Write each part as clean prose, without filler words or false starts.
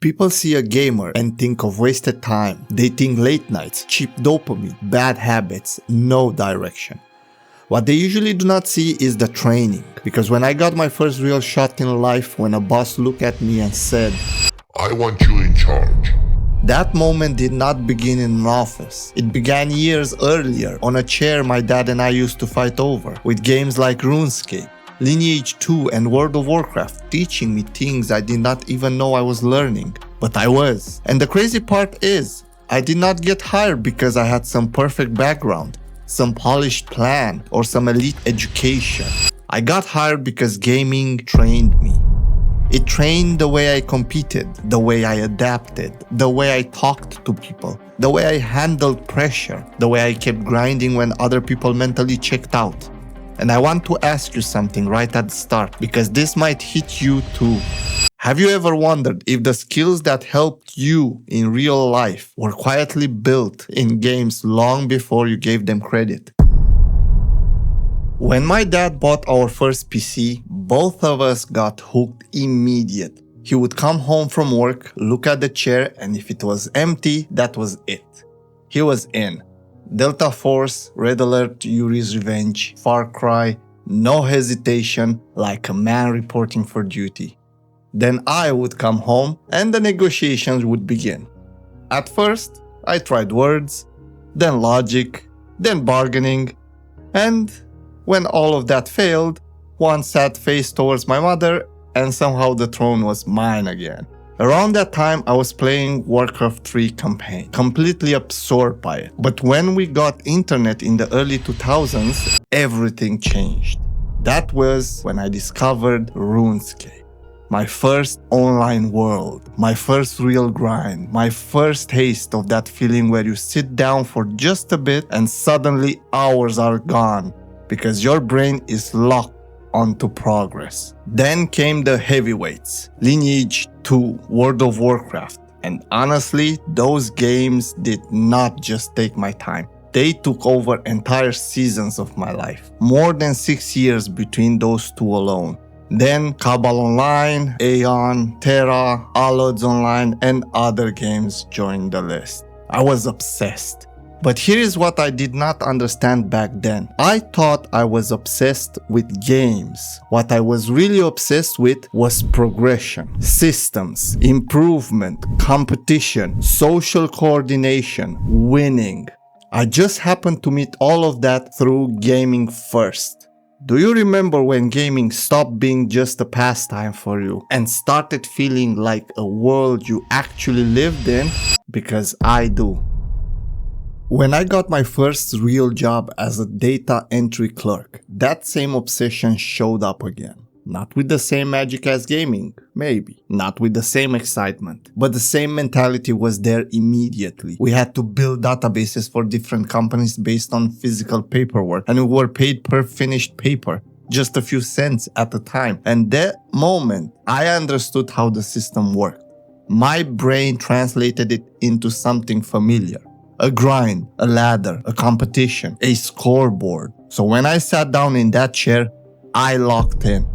People see a gamer and think of wasted time. They think late nights, cheap dopamine, bad habits, no direction. What they usually do not see is the training. Because when I got my first real shot in life, when a boss looked at me and said, "I want you in charge," that moment did not begin in an office. It began years earlier, on a chair my dad and I used to fight over, with games like RuneScape, Lineage 2 and World of Warcraft teaching me things I did not even know I was learning. But I was. And the crazy part is, I did not get hired because I had some perfect background, some polished plan, or some elite education. I got hired because gaming trained me. It trained the way I competed, the way I adapted, the way I talked to people, the way I handled pressure, the way I kept grinding when other people mentally checked out. And I want to ask you something right at the start, because this might hit you too. Have you ever wondered if the skills that helped you in real life were quietly built in games long before you gave them credit? When my dad bought our first PC, both of us got hooked immediately. He would come home from work, look at the chair, and if it was empty, that was it. He was in. Delta Force, Red Alert, Yuri's Revenge, Far Cry, no hesitation, like a man reporting for duty. Then I would come home and the negotiations would begin. At first, I tried words, then logic, then bargaining, and when all of that failed, one sat face towards my mother and somehow the throne was mine again. Around that time, I was playing Warcraft 3 campaign, completely absorbed by it. But when we got internet in the early 2000s, everything changed. That was when I discovered RuneScape. My first online world, my first real grind, my first taste of that feeling where you sit down for just a bit and suddenly hours are gone because your brain is locked onto progress. Then came the heavyweights, Lineage 2, World of Warcraft, and honestly, those games did not just take my time. They took over entire seasons of my life, more than 6 years between those two alone. Then Cabal Online, Aeon, Terra, Allods Online, and other games joined the list. I was obsessed. But here is what I did not understand back then. I thought I was obsessed with games. What I was really obsessed with was progression, systems, improvement, competition, social coordination, winning. I just happened to meet all of that through gaming first. Do you remember when gaming stopped being just a pastime for you and started feeling like a world you actually lived in? Because I do. When I got my first real job as a data entry clerk, that same obsession showed up again. Not with the same magic as gaming, maybe. Not with the same excitement. But the same mentality was there immediately. We had to build databases for different companies based on physical paperwork, and we were paid per finished paper, just a few cents at a time. And that moment, I understood how the system worked. My brain translated it into something familiar. A grind, a ladder, a competition, a scoreboard. So when I sat down in that chair, I locked in.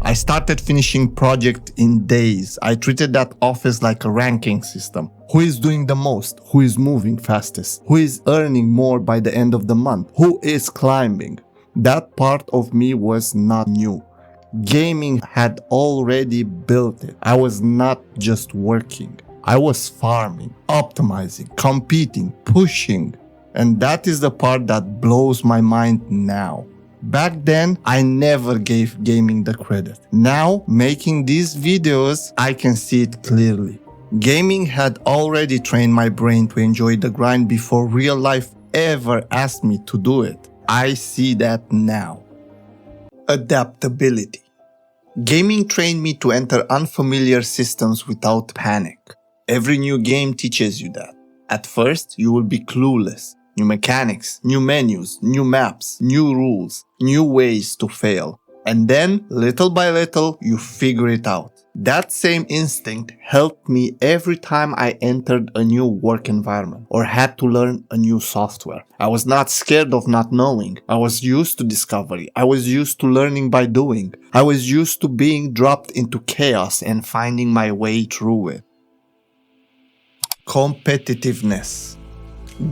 I started finishing projects in days. I treated that office like a ranking system. Who is doing the most? Who is moving fastest? Who is earning more by the end of the month? Who is climbing? That part of me was not new. Gaming had already built it. I was not just working. I was farming, optimizing, competing, pushing. And that is the part that blows my mind now. Back then, I never gave gaming the credit. Now, making these videos, I can see it clearly. Gaming had already trained my brain to enjoy the grind before real life ever asked me to do it. I see that now. Adaptability. Gaming trained me to enter unfamiliar systems without panic. Every new game teaches you that. At first, you will be clueless. New mechanics, new menus, new maps, new rules, new ways to fail. And then, little by little, you figure it out. That same instinct helped me every time I entered a new work environment or had to learn a new software. I was not scared of not knowing. I was used to discovery. I was used to learning by doing. I was used to being dropped into chaos and finding my way through it. Competitiveness.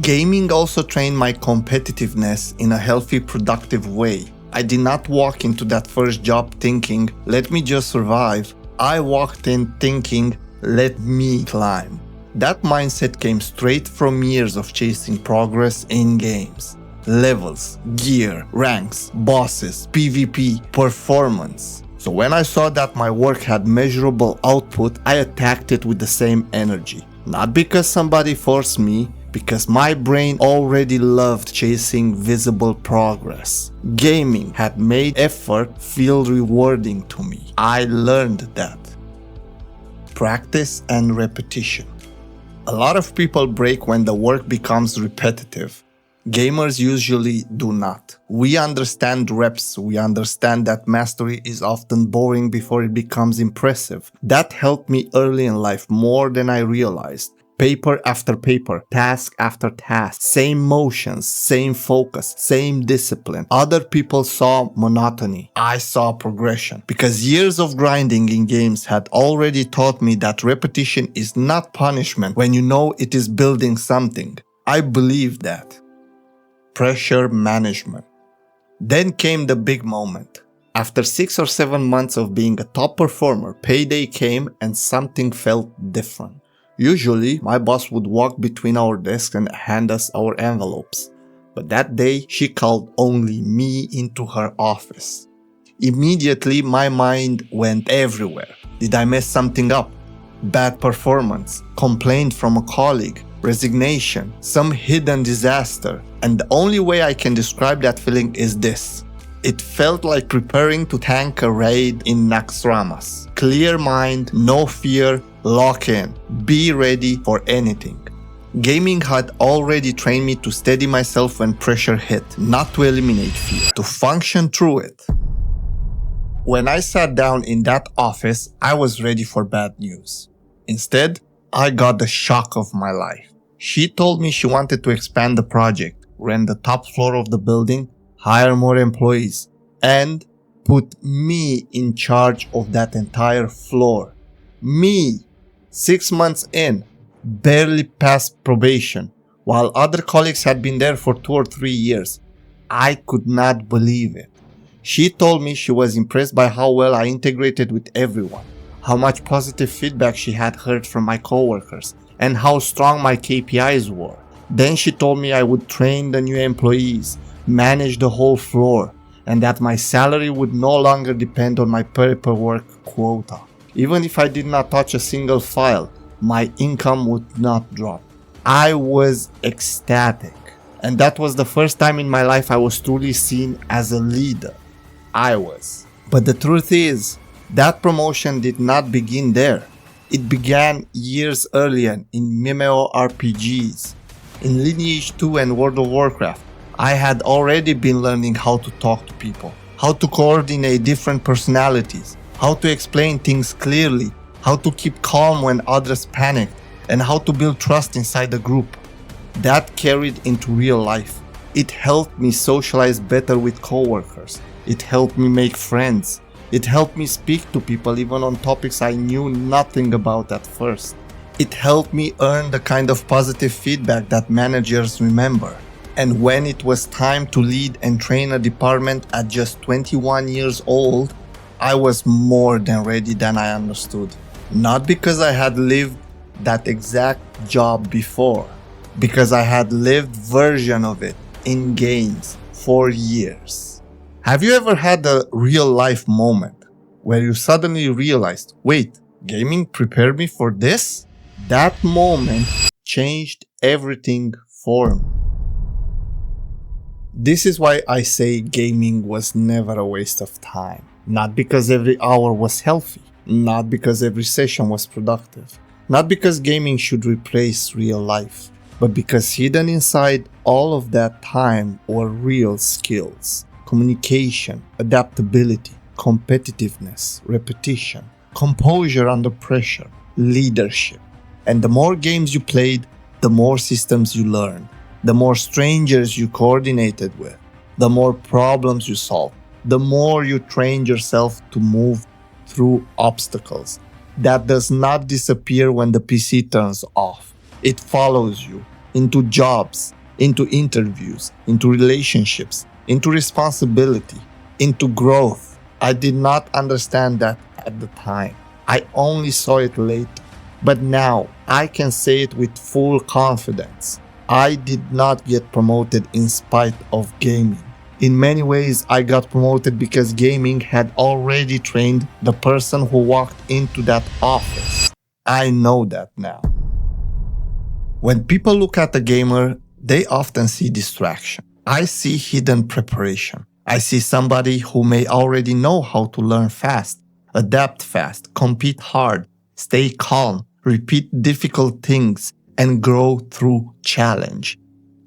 Gaming also trained my competitiveness in a healthy, productive way. I did not walk into that first job thinking, let me just survive. I walked in thinking, let me climb. That mindset came straight from years of chasing progress in games. Levels, gear, ranks, bosses, PvP, performance. So when I saw that my work had measurable output, I attacked it with the same energy. Not because somebody forced me, because my brain already loved chasing visible progress. Gaming had made effort feel rewarding to me. I learned that. Practice and repetition. A lot of people break when the work becomes repetitive. Gamers usually do not. We understand reps, we understand that mastery is often boring before it becomes impressive. That helped me early in life more than I realized. Paper after paper, task after task, same motions, same focus, same discipline. Other people saw monotony. I saw progression. Because years of grinding in games had already taught me that repetition is not punishment when you know it is building something. I believe that. Pressure management. Then came the big moment. After 6 or 7 months of being a top performer, payday came and something felt different. Usually, my boss would walk between our desks and hand us our envelopes. But that day, she called only me into her office. Immediately, my mind went everywhere. Did I mess something up? Bad performance, complaint from a colleague, resignation, some hidden disaster. And the only way I can describe that feeling is this. It felt like preparing to tank a raid in Naxxramas. Clear mind, no fear, lock in. Be ready for anything. Gaming had already trained me to steady myself when pressure hit, not to eliminate fear, to function through it. When I sat down in that office, I was ready for bad news. Instead, I got the shock of my life. She told me she wanted to expand the project, rent the top floor of the building, hire more employees, and put me in charge of that entire floor. Me, 6 months in, barely past probation, while other colleagues had been there for 2 or 3 years. I could not believe it. She told me she was impressed by how well I integrated with everyone, how much positive feedback she had heard from my coworkers, and how strong my KPIs were. Then she told me I would train the new employees, manage the whole floor, and that my salary would no longer depend on my paperwork quota. Even if I did not touch a single file, my income would not drop. I was ecstatic. And that was the first time in my life I was truly seen as a leader. I was. But the truth is, that promotion did not begin there. It began years earlier in MMORPGs. In Lineage 2 and World of Warcraft, I had already been learning how to talk to people, how to coordinate different personalities, how to explain things clearly, how to keep calm when others panicked, and how to build trust inside the group. That carried into real life. It helped me socialize better with coworkers. It helped me make friends. It helped me speak to people even on topics I knew nothing about at first. It helped me earn the kind of positive feedback that managers remember. And when it was time to lead and train a department at just 21 years old, I was more than ready than I understood. Not because I had lived that exact job before, because I had lived version of it in games for years. Have you ever had a real life moment where you suddenly realized, wait, gaming prepared me for this? That moment changed everything for me. This is why I say gaming was never a waste of time. Not because every hour was healthy, not because every session was productive, not because gaming should replace real life, but because hidden inside all of that time were real skills: communication, adaptability, competitiveness, repetition, composure under pressure, leadership. And the more games you played, the more systems you learned, the more strangers you coordinated with, the more problems you solved, the more you trained yourself to move through obstacles. That does not disappear when the PC turns off. It follows you into jobs, into interviews, into relationships, into responsibility, into growth. I did not understand that at the time. I only saw it later. But now I can say it with full confidence. I did not get promoted in spite of gaming. In many ways, I got promoted because gaming had already trained the person who walked into that office. I know that now. When people look at a gamer, they often see distraction. I see hidden preparation. I see somebody who may already know how to learn fast, adapt fast, compete hard, stay calm, repeat difficult things, and grow through challenge.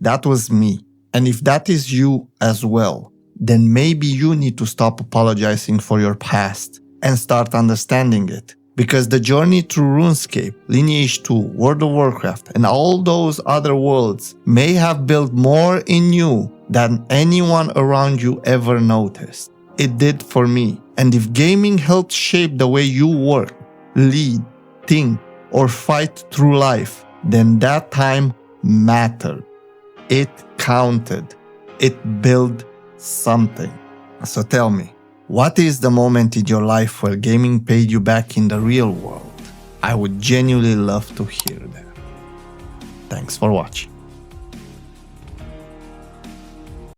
That was me. And if that is you as well, then maybe you need to stop apologizing for your past and start understanding it. Because the journey through RuneScape, Lineage 2, World of Warcraft, and all those other worlds may have built more in you than anyone around you ever noticed. It did for me. And if gaming helped shape the way you work, lead, think, or fight through life, then that time mattered. It counted. It built something. So tell me, what is the moment in your life where gaming paid you back in the real world? I would genuinely love to hear that. Thanks for watching.